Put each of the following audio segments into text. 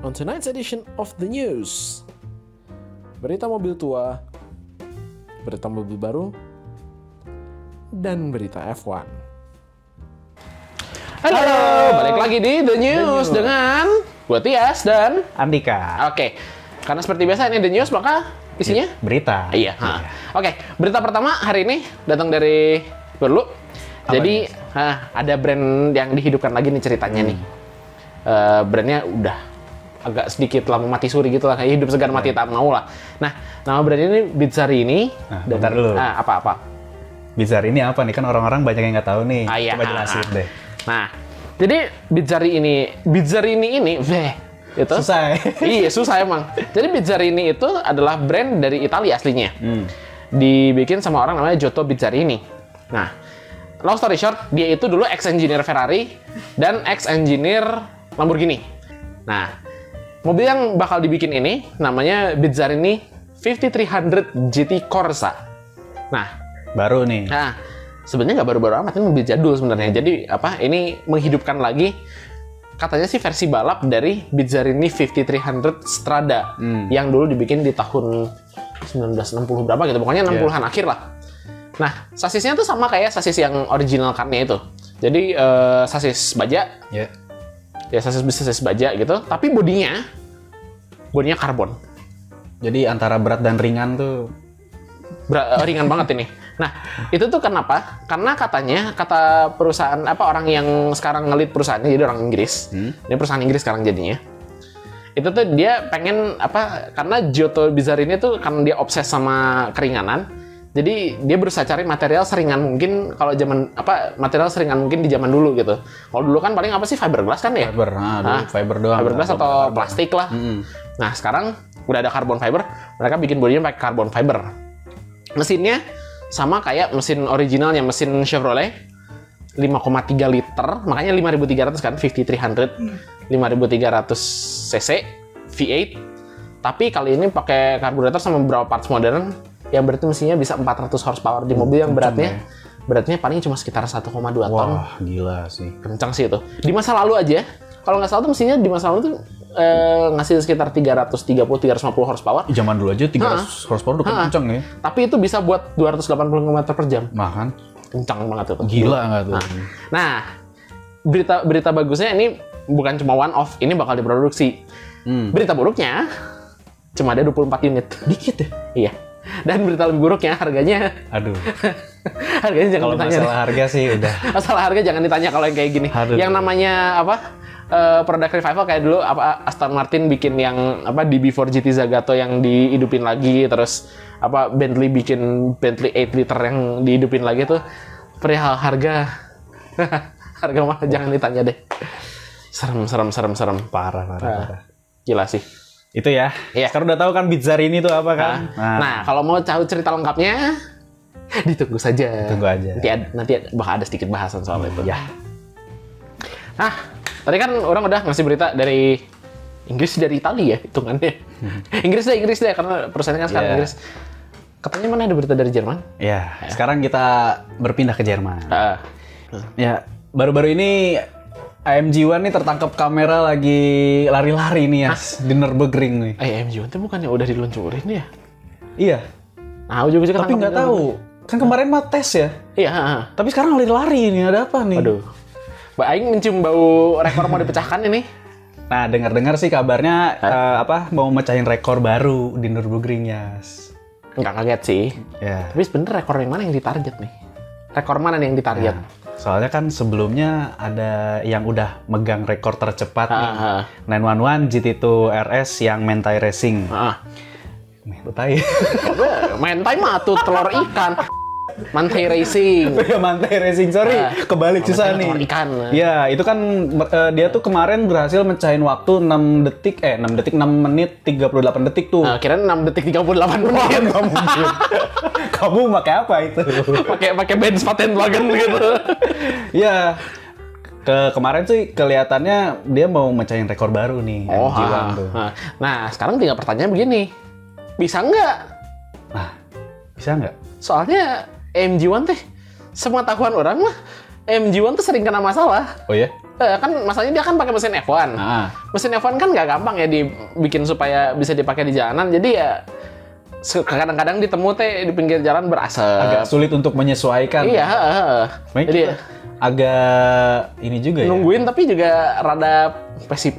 On tonight's edition of the news, berita mobil tua, berita mobil baru, dan berita F1. Halo, balik lagi di The News dengan gue Tias dan Andika. Oke, karena seperti biasa ini The News maka isinya Berita. Iya. Oke, berita pertama hari ini datang dari Perlu. Jadi ada brand yang dihidupkan lagi nih ceritanya nih. Brandnya udah agak sedikit lama mati suri gitu lah, kayak hidup segar mati tak mau lah. Nah, nama brand ini Bizzarri ini. Nah, bentar dulu. Apa-apa? Bizzarri ini apa nih? Kan orang-orang banyak yang nggak tahu nih. Iya. Coba jelasin deh. Nah, jadi Bizzarri ini, itu Susah. Iya, susah emang. Jadi Bizzarri ini itu adalah brand dari Italia aslinya. Dibikin sama orang namanya Giotto Bizzarrini. Nah, long story short, dia itu dulu ex-engineer Ferrari dan ex-engineer Lamborghini. Nah, mobil yang bakal dibikin ini namanya Bizzarrini 5300 GT Corsa. Nah, Baru nih. sebenarnya nggak baru-baru amat, ini mobil jadul sebenarnya. Jadi ini menghidupkan lagi, katanya sih versi balap dari Bizzarrini 5300 Strada yang dulu dibikin di tahun 1960 berapa gitu, pokoknya 60-an akhir lah. Nah, sasisnya tuh sama kayak sasis yang original karnya itu. Jadi sasis baja, ya sasis baja gitu, tapi bodinya karbon. Jadi antara berat dan ringan tuh Ringan banget ini. Nah, itu tuh kenapa? Karena kata perusahaan orang yang sekarang ngelit perusahaannya, jadi orang Inggris. Ini perusahaan Inggris sekarang jadinya. Itu tuh dia pengen karena Giotto Bizzarrini tuh karena dia obses sama keringanan. Jadi dia berusaha cari material seringan mungkin material seringan mungkin di zaman dulu gitu. Kalau dulu kan paling apa sih, fiberglass kan ya? fiber doang. Fiberglass atau plastik lah. Nah, sekarang udah ada carbon fiber, mereka bikin bodinya pakai carbon fiber. Mesinnya sama kayak mesin originalnya, mesin Chevrolet 5,3 liter, makanya 5300 kan, 5300 cc V8. Tapi kali ini pakai karburator sama beberapa parts modern yang berarti mesinnya bisa 400 horsepower di mobil yang beratnya paling cuma sekitar 1,2 ton. Wah, gila sih. Kencang sih itu. Di masa lalu aja, kalau nggak salah tuh mesinnya di masa lalu tuh ngasih sekitar 330-350 horsepower. Zaman dulu aja 300 horsepower udah kencang ya. Tapi itu bisa buat 280 km per jam. Nah kan, Kencang banget itu. gila nggak tuh? Nah, berita bagusnya ini bukan cuma one off, ini bakal diproduksi. Berita buruknya cuma ada 24 unit. Dikit ya? Iya. Dan berita lebih buruknya harganya. Aduh. Harganya jangan Kalau ditanya. masalah harga sih udah. Masalah harga jangan ditanya kalau yang kayak gini. Aduh. Yang namanya product revival kayak dulu Aston Martin bikin yang DB4 GT Zagato yang dihidupin lagi, terus Bentley bikin Bentley 8 liter yang dihidupin lagi tuh. Perihal harga harga mah jangan ditanya deh. Serem. Parah. Gila sih. Itu ya. Iya. Sekarang udah tahu kan Bizzarrini itu apa kan? Nah, kalau mau tahu cerita lengkapnya ditunggu saja. Tunggu aja. Nanti bakal ada sedikit bahasan soal itu. Ya. Nah, tadi kan orang udah ngasih berita dari Inggris, dari Italia ya hitungannya. Inggris deh karena perusahaannya kan sekarang Inggris. Katanya mana ada berita dari Jerman? Ya, sekarang kita berpindah ke Jerman. Ya, baru-baru ini AMG One nih tertangkap kamera lagi lari-lari nih ya, di Nürburgring nih. AMG One itu bukannya udah diluncurin ya? Iya. Nah, juga Tapi nggak tahu. Kan kemarin mah tes ya. Iya. Tapi sekarang lari-lari nih, ada apa nih? Aduh. Mbak Aing mencium bau rekor mau dipecahkan ini. Nah, dengar-dengar sih kabarnya mau mecahin rekor baru di Nürburgring ya. Nggak kaget sih. Ya. Tapi sebenarnya rekor yang mana yang ditarget nih? Rekor mana nih yang ditarget? Nah, soalnya kan sebelumnya ada yang udah megang rekor tercepat nih. 911 GT2 RS yang Mentai Racing. Mentai. Mentai mah tuh telur ikan. Mantai Racing. Ya, Mantai Racing, sorry. Kebalik susah nih. Telur ikan. Ya, itu kan dia tuh kemarin berhasil mecahin waktu 6 menit 38 detik tuh. Kirain 6 detik 38 menit. Nggak mungkin. Kamu pakai apa itu? Pakai Benz patent wagon gitu. Ya. Kemarin sih kelihatannya dia mau mecahin rekor baru nih. AMG One tuh. Nah, sekarang tinggal pertanyaan begini. Bisa nggak? Nah, bisa nggak? Soalnya AMG One teh, sepengetahuan orang mah AMG One tuh sering kena masalah. Oh ya? Kan masalahnya dia kan pakai mesin F1. Mesin F1 kan nggak gampang ya dibikin supaya bisa dipakai di jalanan. Jadi ya kadang-kadang ditemu di pinggir jalan berasap. Agak sulit untuk menyesuaikan. Iya. Jadi agak ini juga nungguin tapi juga rada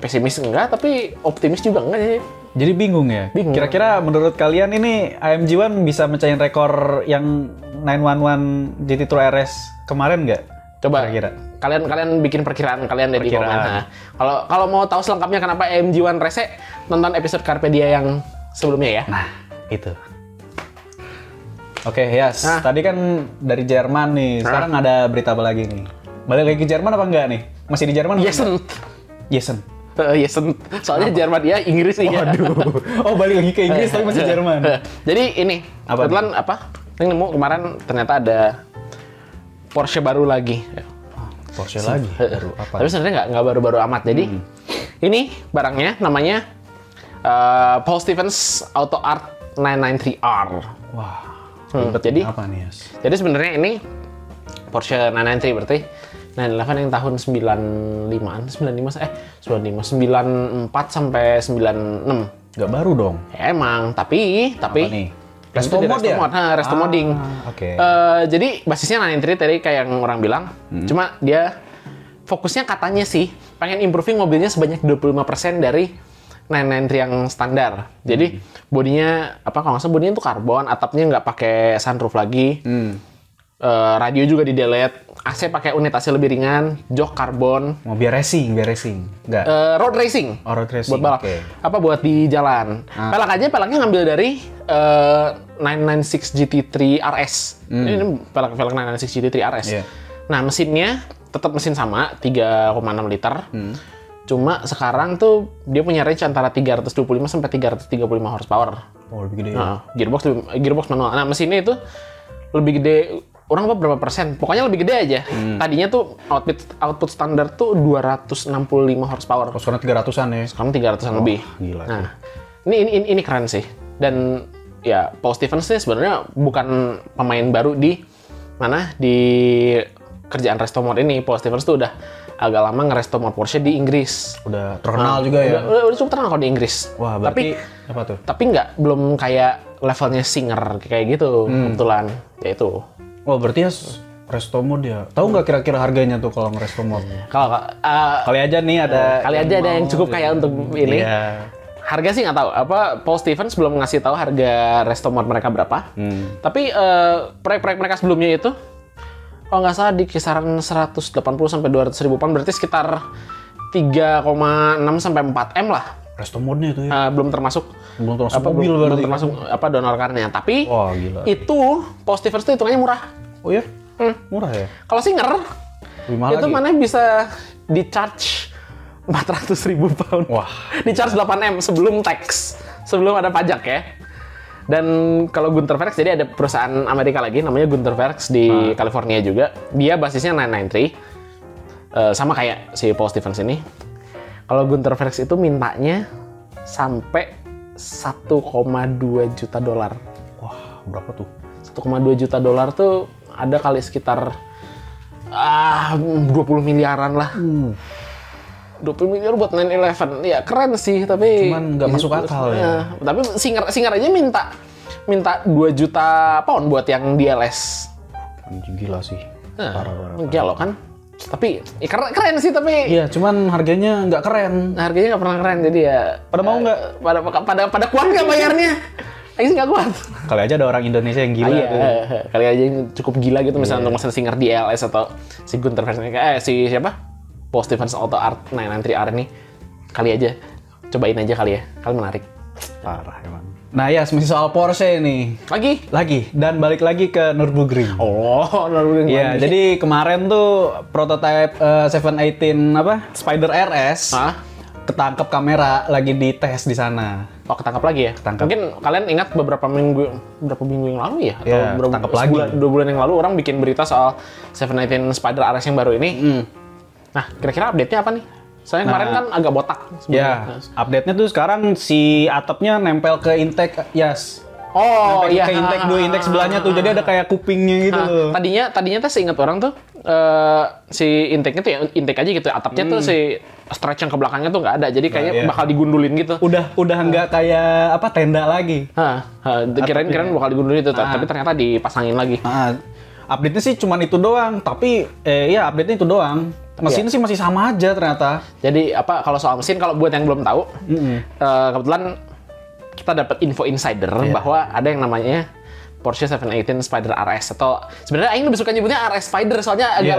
pesimis enggak, tapi optimis juga enggak sih. Jadi bingung ya? Bingung. Kira-kira menurut kalian ini AMG One bisa mecahin rekor yang 911 GT3 RS kemarin nggak? Coba kira-kira. Kalian bikin perkiraan kalian dari komen. Nah, kalau mau tahu selengkapnya kenapa AMG One rese, nonton episode Carpe Dia yang sebelumnya ya. Nah, itu. Oke, Yas. Tadi kan dari Jerman nih. Sekarang ada berita apa lagi nih? Balik lagi ke Jerman apa enggak nih? Masih di Jerman? Yesen. Yesen. Soalnya Jerman dia Inggris nih. Waduh. Oh, balik lagi ke Inggris tapi masih Jerman. Jadi ini, kebetulan yang nemu kemarin ternyata ada Porsche baru lagi. Porsche lagi? Baru apa? Tapi sebenarnya nggak baru-baru amat. Jadi ini barangnya namanya Paul Stevens Auto Art 993R. Wah. Jadi apa nih, Yas? Jadi sebenarnya ini Porsche 993 berarti 911 yang tahun 94 sampai 96. Nggak baru dong. Ya, emang, tapi Apa nih? resto modding. Oke. Jadi basisnya 993 tadi kayak yang orang bilang. Cuma dia fokusnya katanya sih pengen improving mobilnya sebanyak 25% dari 993 yang standar. Jadi bodinya kalau nggak salah bodinya itu karbon, atapnya nggak pakai sunroof lagi. Radio juga di delete, AC pakai unit AC lebih ringan, jok karbon. Mau biar racing, nggak? Road racing. Oh, road racing. Buat balap. Okay. Buat di jalan. Pelaknya ngambil dari 996 GT3 RS. Ini pelak 996 GT3 RS. Yeah. Nah, mesinnya tetap mesin sama, 3,6 liter. Cuma sekarang tuh dia punya range antara 325 sampai 335 horsepower. Oh, lebih gede. Nah, gearbox manual. Nah, mesinnya itu lebih gede. Orang berapa persen? Pokoknya lebih gede aja. Tadinya tuh output standar tuh 265 horsepower. Sekarang 300-an ya? Sekarang 300-an lebih. Gila. Nah, ini keren sih. Dan ya Paul Stevens ini sebenarnya bukan pemain baru di kerjaan resto mod ini. Paul Stevens tuh udah agak lama ngeresto mod Porsche di Inggris. Udah terkenal juga ya? Udah cukup terkenal kalau di Inggris. Wah, berarti apa tuh? Tapi belum kayak levelnya Singer kayak gitu kebetulan. Ya itu. Oh, berarti ya resto mod ya. Tahu nggak kira-kira harganya tuh kalau ngeresto mod? Kali aja nih ada yang cukup kayak untuk ini. Iya. Harga sih nggak tahu. Paul Stevens belum ngasih tahu harga resto mod mereka berapa. Tapi proyek-proyek mereka sebelumnya itu kalau nggak salah di kisaran 180 sampai 200 ribu pound, berarti sekitar 3,6 sampai 4 M lah. Resto modnya itu ya? Belum termasuk mobil berarti. Belum termasuk donor car-nya. Tapi gila. itu Paul Stevens itu hitungannya murah. Oh ya? Murah ya? Kalau Singer itu lagi. mana bisa di charge 400 ribu pound. Wah. Di charge 8 M sebelum tax, sebelum ada pajak ya. Dan kalau Gunther Werks, jadi ada perusahaan Amerika lagi namanya Gunther Werks di California juga. Dia basisnya 993. Sama kayak si Paul Stevens ini. Kalau Gunther Werks itu mintanya sampai 1,2 juta dolar. Wah, berapa tuh? 1,2 juta dolar tuh ada kali sekitar 20 miliaran lah. 20 miliar buat 911. Ya keren sih, tapi cuman nggak masuk akal ya. Tapi Singer aja minta 2 juta pound buat yang DLS. Gila sih. Parah. Gila kan? Tapi keren sih, tapi iya, cuman harganya nggak keren. Harganya nggak pernah keren, jadi ya pada mau nggak? Pada kuat nggak bayarnya? Lagi nggak kuat. Kali aja ada orang Indonesia yang gila. Kali aja yang cukup gila gitu, misalnya untuk mesin Singer DLS atau si Gunther Werks si siapa? Paul Stevens Auto Art 993R ini. Kali aja cobain aja kali ya. Kali menarik. Parah emang. Nah ya, masih soal Porsche nih. Lagi. Dan balik lagi ke Nürburgring. Oh, Nürburgring. Iya, jadi kemarin tuh prototype 718 Spider RS ketangkep kamera lagi dites di sana. Oh, ketangkap lagi ya? Ketangkap. Mungkin kalian ingat beberapa minggu yang lalu ya? Atau ketangkep lagi. 2 bulan yang lalu orang bikin berita soal 718 Spider RS yang baru ini. Nah, kira-kira update-nya apa nih? Soalnya kemarin kan agak botak. Ya, update-nya tuh sekarang si atapnya nempel ke intake, Yas. Oh iya. Ke intake, dua intake sebelahnya tuh. Jadi ada kayak kupingnya gitu loh. Tadinya tuh seingat orang tuh si intake-nya tuh ya intake aja gitu. Atapnya tuh si stretch yang ke belakangnya tuh nggak ada. Jadi kayaknya bakal digundulin gitu. Udah nggak kayak apa tenda lagi. Kirain bakal digundulin itu, tapi ternyata dipasangin lagi. Update-nya sih cuman itu doang, tapi iya update-nya itu doang. Mesin sih masih sama aja ternyata. Jadi apa kalau soal mesin, kalau buat yang belum tahu, kebetulan kita dapat info insider bahwa ada yang namanya Porsche 718 Spider RS, atau sebenarnya Aing lebih suka nyebutnya RS Spider soalnya agak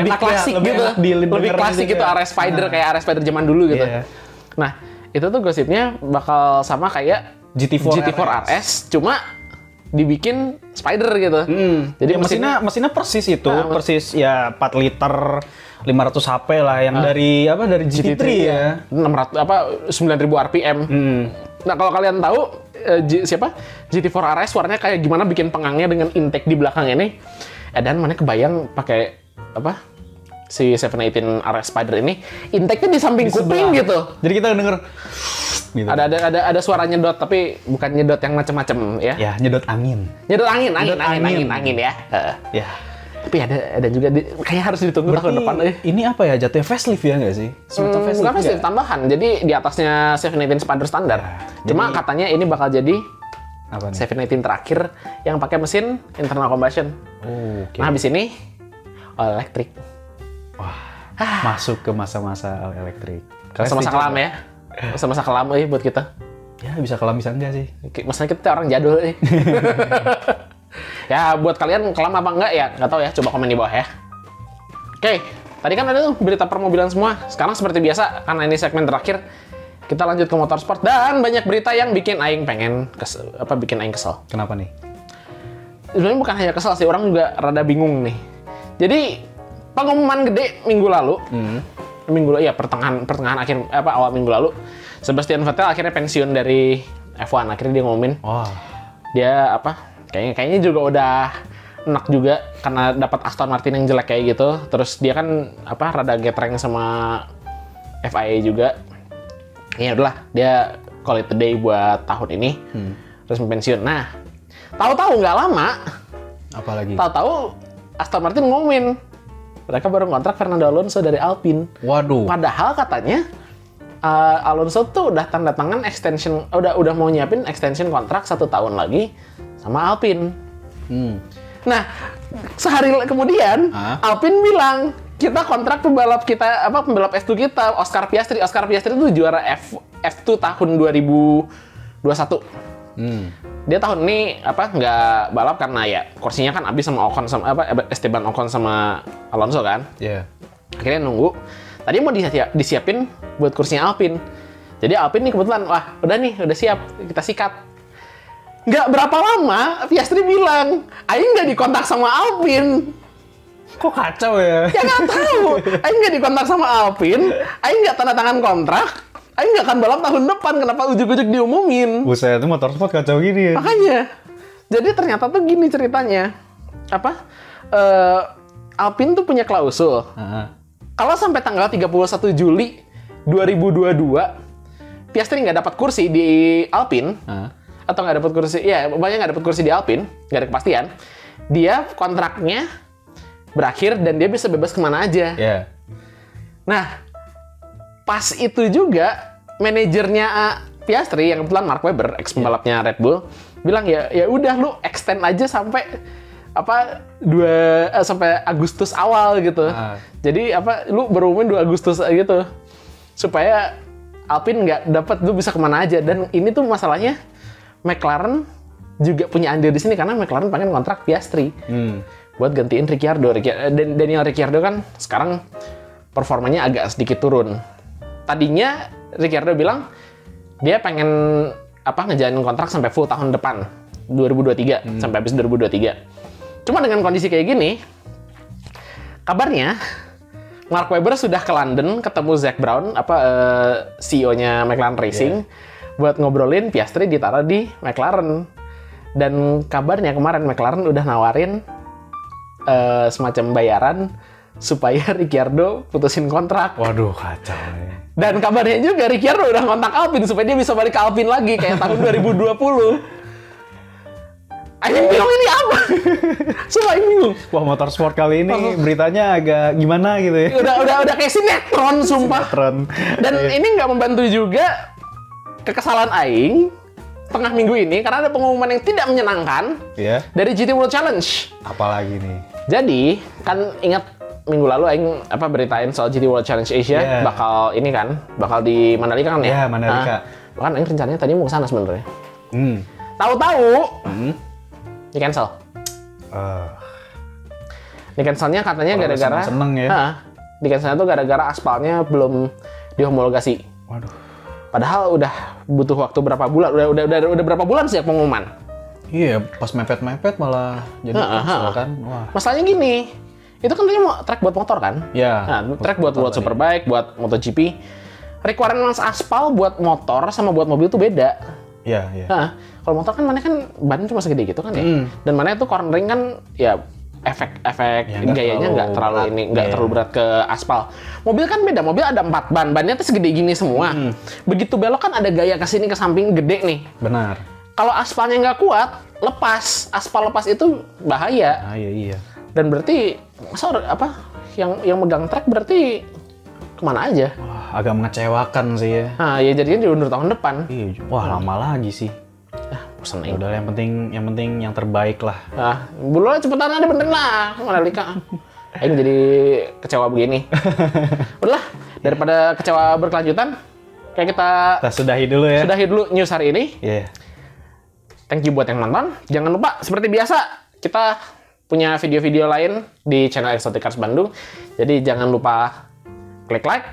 lebih klasik gitu. Lebih klasik gitu RS Spider kayak RS Spider zaman dulu gitu. Nah, itu tuh gosipnya bakal sama kayak GT4 RS, cuma dibikin Spider gitu. Jadi mesinnya persis itu, persis ya 4 liter 500 HP lah yang dari GT3 ya. 9.000 RPM. Nah, kalau kalian tahu GT4 RS warnanya kayak gimana bikin pengangnya dengan intake di belakang ini. Dan mana kebayang pakai si 718 RS Spider ini intake-nya di samping kuping gitu. Jadi kita denger gitu. Ada suara nyedot, tapi bukan nyedot yang macam-macam ya. Ya, nyedot angin. Nyedot angin ya. Ya. Tapi ada juga kayak harus ditunggu tahun depan. Ini apa ya, jatuhnya facelift ya nggak sih? Bukan facelift, tambahan. Jadi di atasnya 718 Spider standar. Cuma katanya ini bakal jadi 718 terakhir yang pakai mesin internal combustion. Nah, habis ini all electric. Wah, masuk ke masa-masa all electric. Masa-masa kelam ya. Masa-masa kelam buat kita. Ya, bisa kelam bisa enggak sih? Maksudnya kita orang jadul Ya, buat kalian kelam apa enggak ya? Nggak tahu ya, coba komen di bawah ya. Oke, tadi kan ada tuh berita permobilan semua. Sekarang seperti biasa, karena ini segmen terakhir, kita lanjut ke motorsport dan banyak berita yang bikin Aing bikin Aing kesel. Kenapa nih? Sebenarnya bukan hanya kesel sih, orang juga rada bingung nih. Jadi, pengumuman gede minggu lalu, pertengahan akhir awal minggu lalu, Sebastian Vettel akhirnya pensiun dari F1. Akhirnya dia ngumumin, dia kayaknya juga udah enak juga karena dapat Aston Martin yang jelek kayak gitu. Terus dia kan rada getreng sama FIA juga. Ya udahlah, dia call it a day buat tahun ini. Terus pensiun. Nah, tahu-tahu nggak lama, apalagi? Tahu-tahu Aston Martin ngumumin mereka baru kontrak Fernando Alonso dari Alpine. Waduh. Padahal katanya Alonso tuh udah tanda tangan extension, udah mau nyiapin extension kontrak 1 tahun lagi sama Alpine. Nah, sehari kemudian Alpine bilang, kita kontrak pembalap S2 kita, Oscar Piastri. Oscar Piastri itu juara F2 tahun 2021. Dia tahun ini nggak balap karena ya kursinya kan habis sama Esteban Ocon sama Alonso kan. Akhirnya nunggu. Tadi mau disiapin buat kursinya Alpine. Jadi Alpine nih kebetulan, udah siap, kita sikat. Nggak berapa lama, Piastri bilang, Aing nggak dikontak sama Alpine. Kok kacau ya? Ya nggak tahu. Aing nggak dikontak sama Alpine, Aing nggak tanda tangan kontrak, Aing nggak akan balap tahun depan. Kenapa ujuk-ujuk diumumin? Buset, itu motorsport kacau gini ya? Makanya. Jadi ternyata tuh gini ceritanya. Alpine tuh punya klausul. Kalau sampai tanggal 31 Juli 2022, Piastri nggak dapat kursi di Alpine, atau nggak dapat kursi, banyak nggak dapat kursi di Alpine, nggak ada kepastian, dia kontraknya berakhir dan dia bisa bebas kemana aja. Nah, pas itu juga manajernya Piastri yang kebetulan Mark Webber, ex pembalapnya Red Bull, bilang ya udah lu extend aja sampai sampai Agustus awal gitu. Jadi lu berumumin 2 Agustus gitu. Supaya Alpine nggak dapat, lu bisa kemana aja. Dan ini tuh masalahnya McLaren juga punya andil di sini karena McLaren pengen kontrak Piastri buat gantiin Ricciardo. Daniel Ricciardo kan sekarang performanya agak sedikit turun. Tadinya Ricciardo bilang dia pengen ngejalanin kontrak sampai full tahun depan 2023 sampai habis 2023. Cuma dengan kondisi kayak gini, kabarnya Mark Webber sudah ke London ketemu Zac Brown, CEO-nya McLaren Racing, buat ngobrolin Piastri ditaruh di McLaren. Dan kabarnya kemarin McLaren udah nawarin semacam bayaran supaya Ricciardo putusin kontrak. Waduh, kacau ya. Dan kabarnya juga Ricciardo udah kontak Alpine supaya dia bisa balik ke Alpine lagi kayak tahun 2020. Aing bingung ini apa? Sumpah Aing bingung. Wah, motorsport kali ini beritanya agak gimana gitu ya. Udah kayak sinetron, sumpah. Sinetron. Dan ini nggak membantu juga kekesalan Aing tengah minggu ini karena ada pengumuman yang tidak menyenangkan dari GT World Challenge. Apalagi nih? Jadi kan ingat minggu lalu Aing beritain soal GT World Challenge Asia bakal di Mandalika kan ya? Iya, Mandalika. Bahkan Aing rencananya tadi mau ke sana sebenarnya. Tahu-tahu di cancel. Di cancelnya katanya gara-gara seneng ya. Di cancelnya tuh gara-gara aspalnya belum dihomologasi. Waduh. Padahal udah butuh waktu berapa bulan? Udah berapa bulan sejak pengumuman? Iya, pas mepet-mepet malah jadi cancel kan. Wah. Masalahnya gini, itu kan tadi mau track buat motor kan? Iya. Nah, track buat Superbike, buat MotoGP. Requirement aspal buat motor sama buat mobil tuh beda. Iya, iya. Kalau motor kan mana kan ban cuma segede gitu kan ya. Dan mana itu cornering kan ya efek gayanya nggak terlalu berat ke aspal. Mobil kan beda, mobil ada 4 ban, bannya tuh segede gini semua. Begitu belok kan ada gaya ke sini ke samping gede nih. Benar. Kalau aspalnya nggak kuat, aspal lepas itu bahaya. Iya. Dan berarti yang megang track berarti kemana aja? Wah, agak mengecewakan sih ya. Nah, ya jadinya diundur tahun depan. Iya, wah lama lagi sih. Bosan Udah yang penting yang terbaik lah. Bulan cepetan ada bener lah, Mandalika. Aing jadi kecewa begini. Udahlah, daripada kecewa berkelanjutan, kayak kita sudahi dulu ya. Sudahi dulu news hari ini. Iya. Thank you buat yang nonton. Jangan lupa, seperti biasa, kita punya video-video lain di channel Exotic Cars Bandung. Jadi jangan lupa klik like,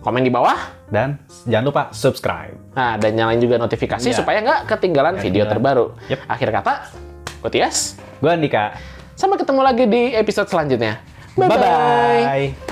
komen di bawah, dan jangan lupa subscribe. Nah, dan nyalain juga notifikasi supaya nggak ketinggalan video terbaru. Akhir kata, gue Tias. Gue Andika. Sampai ketemu lagi di episode selanjutnya. Bye-bye.